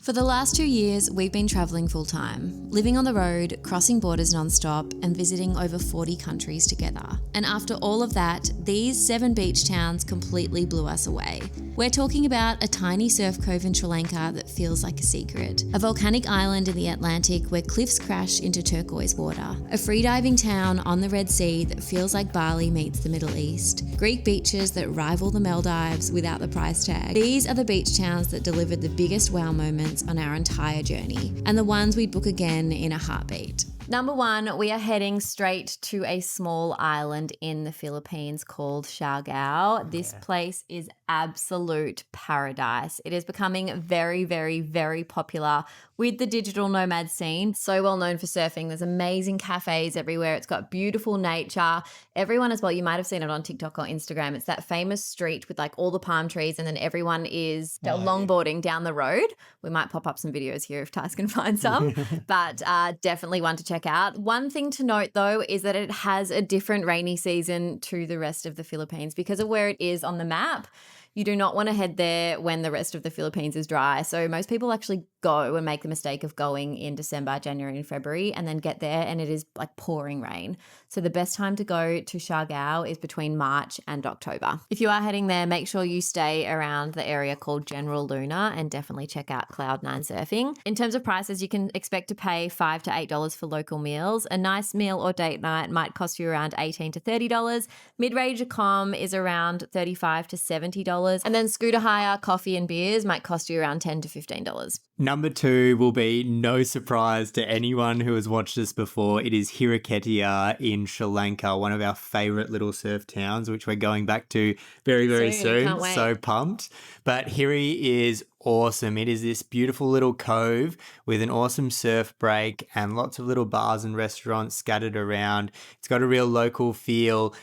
For the last 2 years, we've been traveling full time, living on the road, crossing borders non-stop, and visiting over 40 countries together. And after all of that, these 7 beach towns completely blew us away. We're talking about a tiny surf cove in Sri Lanka that feels like a secret, a volcanic island in the Atlantic where cliffs crash into turquoise water, a freediving town on the Red Sea that feels like Bali meets the Middle East, Greek beaches that rival the Maldives without the price tag. These are the beach towns that delivered the biggest wow moments on our entire journey, and the ones we'd book again in a heartbeat. Number 1, we are heading straight to a small island in the Philippines called Siargao. This place is absolute paradise. It is becoming very, very, very popular with the digital nomad scene. So well known for surfing. There's amazing cafes everywhere. It's got beautiful nature. Everyone as well, you might have seen it on TikTok or Instagram. It's that famous street with like all the palm trees and then everyone is longboarding down the road. We might pop up some videos here if Tys can find some, but definitely one to check out. One thing to note though is that it has a different rainy season to the rest of the Philippines because of where it is on the map. You do not want to head there when the rest of the Philippines is dry. So most people actually go and make the mistake of going in December, January and February and then get there and it is like pouring rain. So the best time to go to Siargao is between March and October. If you are heading there, make sure you stay around the area called General Luna and definitely check out Cloud9 Surfing. In terms of prices, you can expect to pay $5 to $8 for local meals. A nice meal or date night might cost you around $18 to $30. Mid-range accom is around $35 to $70. And then scooter hire, coffee and beers might cost you around $10 to $15. Number 2 will be no surprise to anyone who has watched this before. It is Hirakatia in Sri Lanka, one of our favourite little surf towns, which we're going back to very, very soon. Can't wait. So pumped. But Hiri is awesome. It is this beautiful little cove with an awesome surf break and lots of little bars and restaurants scattered around. It's got a real local feel,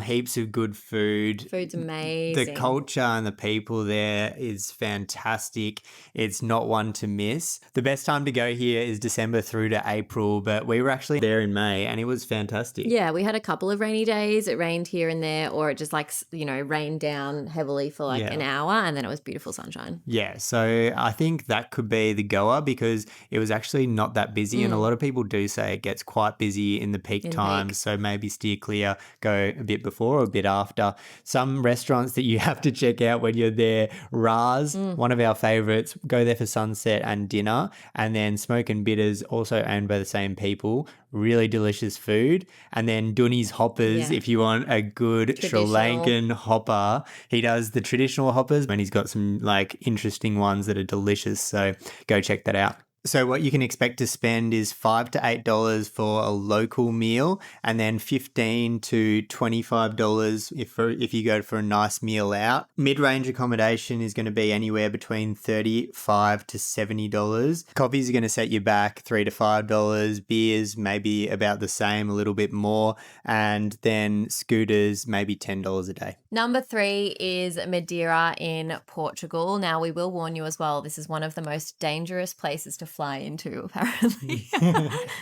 heaps of good food. Food's amazing. The culture and the people there is fantastic. It's not one to miss. The best time to go here is December through to April, but we were actually there in May and it was fantastic. Yeah, we had a couple of rainy days. It rained here and there, or it just like, rained down heavily for like an hour and then it was beautiful sunshine. Yeah, so I think that could be the goer because it was actually not that busy and a lot of people do say it gets quite busy in the peak times. So maybe steer clear, go a bit before or a bit after. Some restaurants that you have to check out when you're there, Raz, one of our favourites, go there for sunset and dinner, and then Smoke and Bitters, also owned by the same people, really delicious food. And then Duni's Hoppers, if you want a good Sri Lankan hopper. He does the traditional hoppers and he's got some like interesting ones that are delicious. So go check that out. So what you can expect to spend is $5 to $8 for a local meal and then $15 to $25 if you go for a nice meal out. Mid-range accommodation is going to be anywhere between $35 to $70. Coffees are going to set you back $3 to $5. Beers maybe about the same, a little bit more. And then scooters maybe $10 a day. Number 3 is Madeira in Portugal. Now, we will warn you as well, this is one of the most dangerous places to fly into, apparently.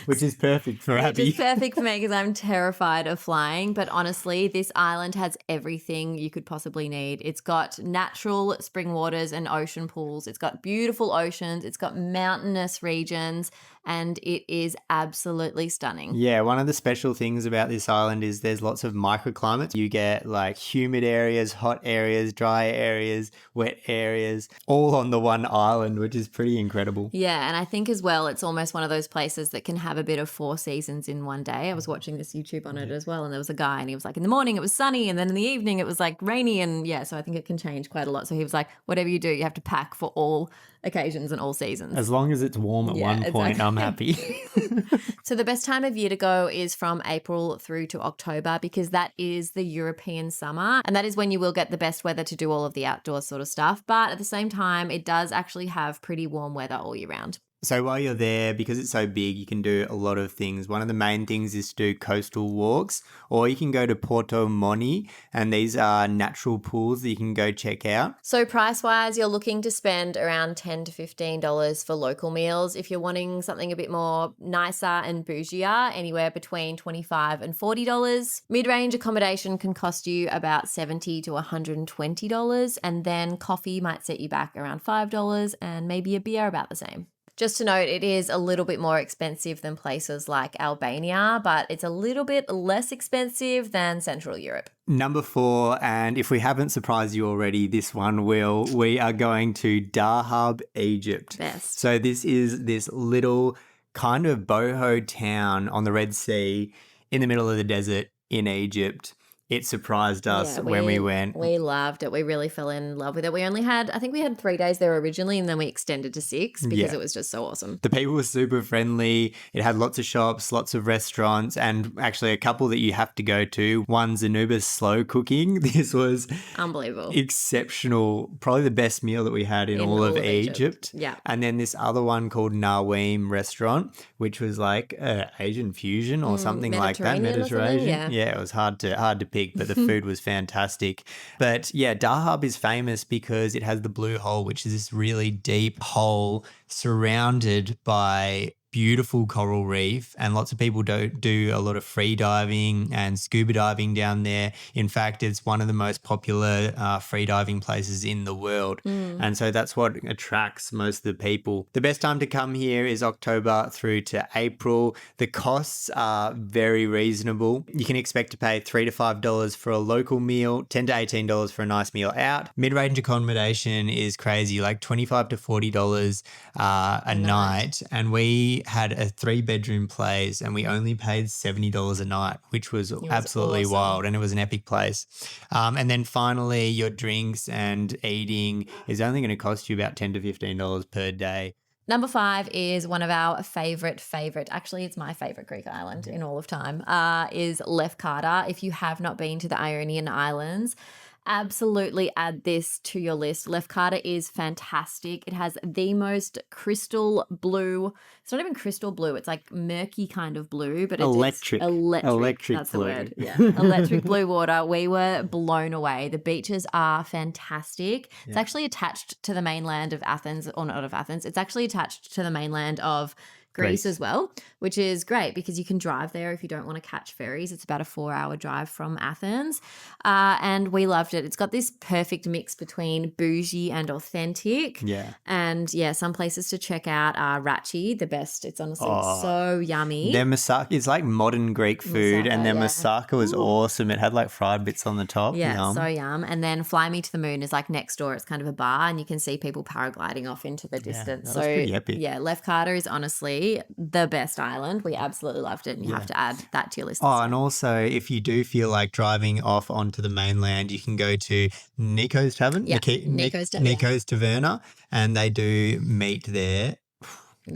Which is perfect for Abby. Which is perfect for me because I'm terrified of flying. But honestly, this island has everything you could possibly need. It's got natural spring waters and ocean pools. It's got beautiful oceans. It's got mountainous regions. And it is absolutely stunning. Yeah, one of the special things about this island is there's lots of microclimates. You get like humid areas, hot areas, dry areas, wet areas, all on the one island, which is pretty incredible. Yeah, and I think as well, it's almost one of those places that can have a bit of 4 seasons in one day. I was watching this YouTube on it as well, and there was a guy and he was like, in the morning it was sunny and then in the evening it was like rainy, and yeah, so I think it can change quite a lot. So he was like, whatever you do, you have to pack for all occasions and all seasons. As long as it's warm at one point, I'm happy. So the best time of year to go is from April through to October because that is the European summer and that is when you will get the best weather to do all of the outdoor sort of stuff. But at the same time, it does actually have pretty warm weather all year round. So while you're there, because it's so big, you can do a lot of things. One of the main things is to do coastal walks, or you can go to Porto Moni, and these are natural pools that you can go check out. So price-wise, you're looking to spend around $10 to $15 for local meals. If you're wanting something a bit more nicer and bougier, anywhere between $25 and $40. Mid-range accommodation can cost you about $70 to $120, and then coffee might set you back around $5, and maybe a beer about the same. Just to note, it is a little bit more expensive than places like Albania, but it's a little bit less expensive than Central Europe. Number 4, and if we haven't surprised you already, this one will. We are going to Dahab, Egypt. Best. So this is this little kind of boho town on the Red Sea in the middle of the desert in Egypt. It surprised us when we went. We loved it. We really fell in love with it. I think we had 3 days there originally, and then we extended to 6 because it was just so awesome. The people were super friendly. It had lots of shops, lots of restaurants, and actually a couple that you have to go to. One's Anubis Slow Cooking. This was unbelievable. Exceptional. Probably the best meal that we had in all of Egypt. Yeah. And then this other one called Naweem Restaurant, which was like Asian fusion or something like that. Mediterranean. Yeah, it was hard to pick. But the food was fantastic. But yeah, Dahab is famous because it has the Blue Hole, which is this really deep hole surrounded by beautiful coral reef, and lots of people do a lot of free diving and scuba diving down there. In fact, it's one of the most popular free diving places in the world. And so that's what attracts most of the people. The best time to come here is October through to April. The costs are very reasonable. You can expect to pay $3 to $5 for a local meal, $10 to $18 for a nice meal out. Mid-range accommodation is crazy, like $25 to $40 a night. And we had a 3-bedroom place and we only paid $70 a night, which was absolutely awesome. Wild, and it was an epic place. And then finally, your drinks and eating is only going to cost you about $10 to $15 per day. Number 5 is one of our favorite, actually it's my favorite Greek island in all of time, is Lefkada. If you have not been to the Ionian Islands, absolutely add this to your list. Lefkada is fantastic. It has the most crystal blue. It's not even crystal blue. It's like murky kind of blue, but it's electric. That's blue. The word. Yeah, electric blue water. We were blown away. The beaches are fantastic. Yeah. It's actually attached to the mainland of Athens, or not of Athens. It's actually attached to the mainland of Greece as well, which is great because you can drive there if you don't want to catch ferries. It's about a 4-hour drive from Athens, and we loved it. It's got this perfect mix between bougie and authentic. Yeah. And yeah, some places to check out are Rachi, the best. It's honestly so yummy. Their moussaka is like modern Greek food, and their moussaka was awesome. It had like fried bits on the top. Yeah, so yum. And then Fly Me to the Moon is like next door. It's kind of a bar, and you can see people paragliding off into the distance. That was pretty epic. Yeah, Lefkada is honestly the best island. We absolutely loved it, and you have to add that to your list. And also if you do feel like driving off onto the mainland, you can go to Nico's Tavern. Yeah, Nico's Taverna, and they do meat there.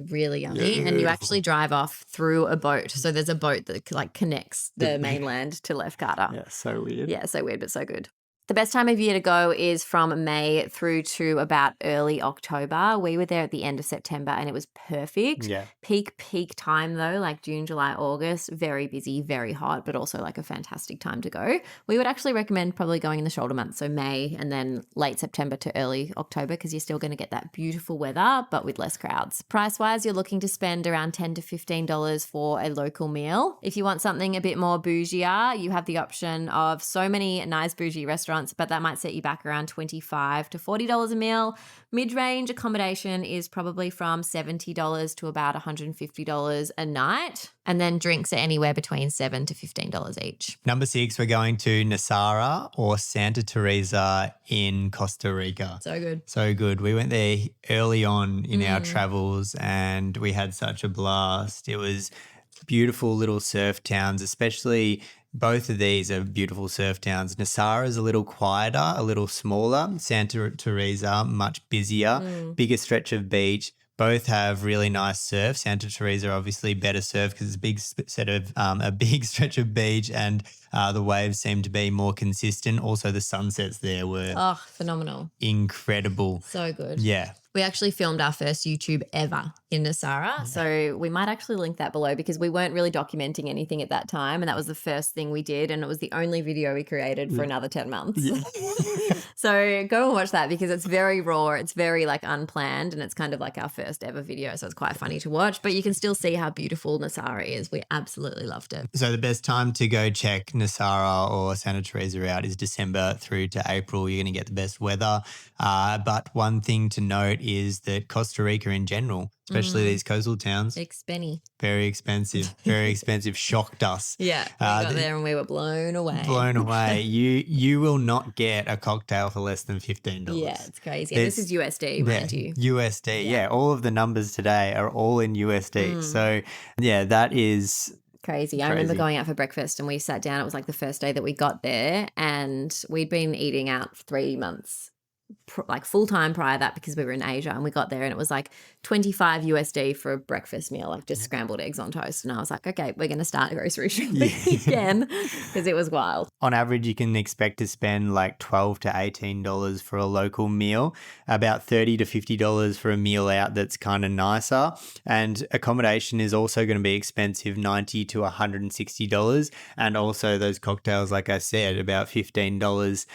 Really yummy. And you actually drive off through a boat. So there's a boat that like connects the mainland to Lefkada. Yeah, so weird. Yeah, so weird, but so good. The best time of year to go is from May through to about early October. We were there at the end of September and it was perfect. Yeah. Peak time though, like June, July, August, very busy, very hot, but also like a fantastic time to go. We would actually recommend probably going in the shoulder months, so May and then late September to early October, because you're still going to get that beautiful weather, but with less crowds. Price-wise, you're looking to spend around $10 to $15 for a local meal. If you want something a bit more bougier, you have the option of so many nice bougie restaurants, but that might set you back around $25 to $40 a meal. Mid-range accommodation is probably from $70 to about $150 a night. And then drinks are anywhere between $7 to $15 each. Number 6, we're going to Nasara or Santa Teresa in Costa Rica. So good. So good. We went there early on in our travels and we had such a blast. It was beautiful little surf towns, especially both of these are beautiful surf towns. Nasara is a little quieter, a little smaller. Santa Teresa, much busier, bigger stretch of beach. Both have really nice surf. Santa Teresa obviously better surf because it's a big stretch of beach, and the waves seem to be more consistent. Also, the sunsets there were phenomenal, incredible, so good. Yeah. We actually filmed our first YouTube ever in Nasara. So we might actually link that below because we weren't really documenting anything at that time. And that was the first thing we did. And it was the only video we created for another 10 months. Yeah. So go and watch that because it's very raw. It's very like unplanned and it's kind of like our first ever video. So it's quite funny to watch, but you can still see how beautiful Nasara is. We absolutely loved it. So the best time to go check Nasara or Santa Teresa out is December through to April. You're going to get the best weather. But one thing to note is that Costa Rica in general, especially these coastal towns, very expensive, shocked us. Yeah, we got there and we were blown away. You will not get a cocktail for less than $15. Yeah, it's crazy. And this is USD, mind you. USD, yeah. All of the numbers today are all in USD. So, yeah, that is crazy. I remember going out for breakfast and we sat down. It was like the first day that we got there and we'd been eating out for 3 months. Like full time prior to that because we were in Asia and we got there and it was like 25 USD for a breakfast meal, like just scrambled eggs on toast. And I was like, okay, we're going to start grocery shopping again because it was wild. On average, you can expect to spend like $12 to $18 for a local meal, about $30 to $50 for a meal out that's kind of nicer. And accommodation is also going to be expensive, $90 to $160. And also those cocktails, like I said, about $15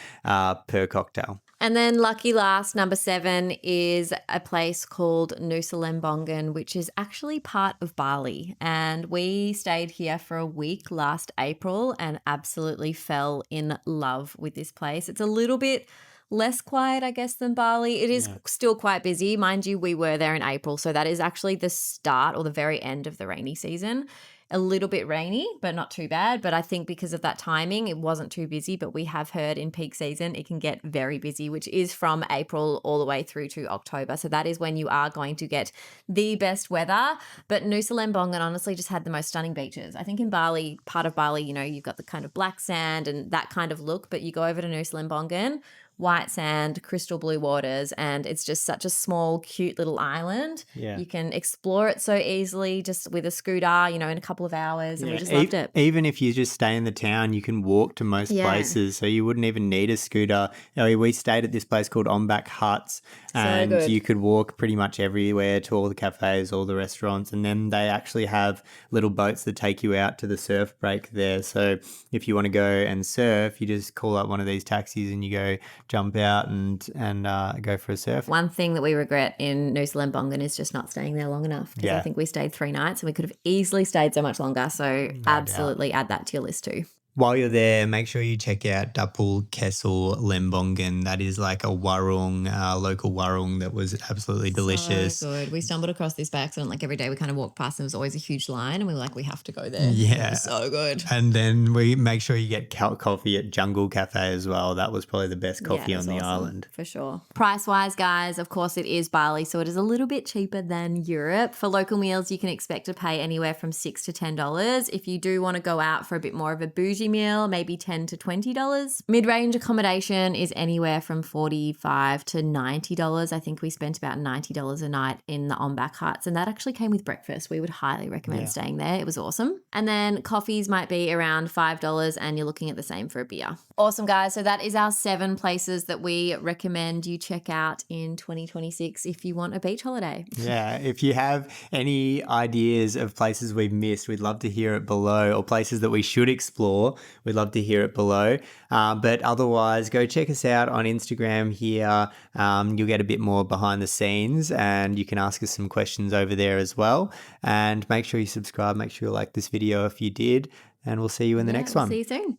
per cocktail. And then lucky last, number 7 is a place called Nusa Lembongan, which is actually part of Bali. And we stayed here for a week last April and absolutely fell in love with this place. It's a little bit less quiet, I guess, than Bali. It is still quite busy. Mind you, we were there in April. So that is actually the start or the very end of the rainy season. A little bit rainy, but not too bad. But I think because of that timing, it wasn't too busy. But we have heard in peak season, it can get very busy, which is from April all the way through to October. So that is when you are going to get the best weather. But Nusa Lembongan honestly just had the most stunning beaches. I think in Bali, part of Bali, you know, you've got the kind of black sand and that kind of look. But you go over to Nusa Lembongan, white sand, crystal blue waters, and it's just such a small, cute little island. Yeah. You can explore it so easily just with a scooter, you know, in a couple of hours, and we just loved it. Even if you just stay in the town, you can walk to most places, so you wouldn't even need a scooter. You know, we stayed at this place called Ombak Huts, and you could walk pretty much everywhere to all the cafes, all the restaurants, and then they actually have little boats that take you out to the surf break there. So if you want to go and surf, you just call up one of these taxis and you go jump out and go for a surf. One thing that we regret in Nusa Lembongan is just not staying there long enough because I think we stayed 3 nights and we could have easily stayed so much longer. So absolutely add that to your list too. While you're there, make sure you check out Dapul Kessel Lembongan. That is like a warung, local warung that was absolutely delicious. So good. We stumbled across this by accident. Like every day we kind of walked past and there was always a huge line and we were like, we have to go there. Yeah. It was so good. And then we make sure you get coffee at Jungle Cafe as well. That was probably the best coffee on the island. For sure. Price-wise, guys, of course it is Bali, so it is a little bit cheaper than Europe. For local meals, you can expect to pay anywhere from $6 to $10. If you do want to go out for a bit more of a bougie meal, maybe $10 to $20. Mid-range accommodation is anywhere from $45 to $90. I think we spent about $90 a night in the Ombak Huts, and that actually came with breakfast. We would highly recommend staying there. It was awesome. And then coffees might be around $5, and you're looking at the same for a beer. Awesome, guys. So that is our 7 places that we recommend you check out in 2026 if you want a beach holiday. Yeah, if you have any ideas of places we've missed, we'd love to hear it below, or places that we should explore. We'd love to hear it below. But otherwise, go check us out on Instagram here. You'll get a bit more behind the scenes and you can ask us some questions over there as well. And make sure you subscribe. Make sure you like this video if you did. And we'll see you in the next one. See you soon.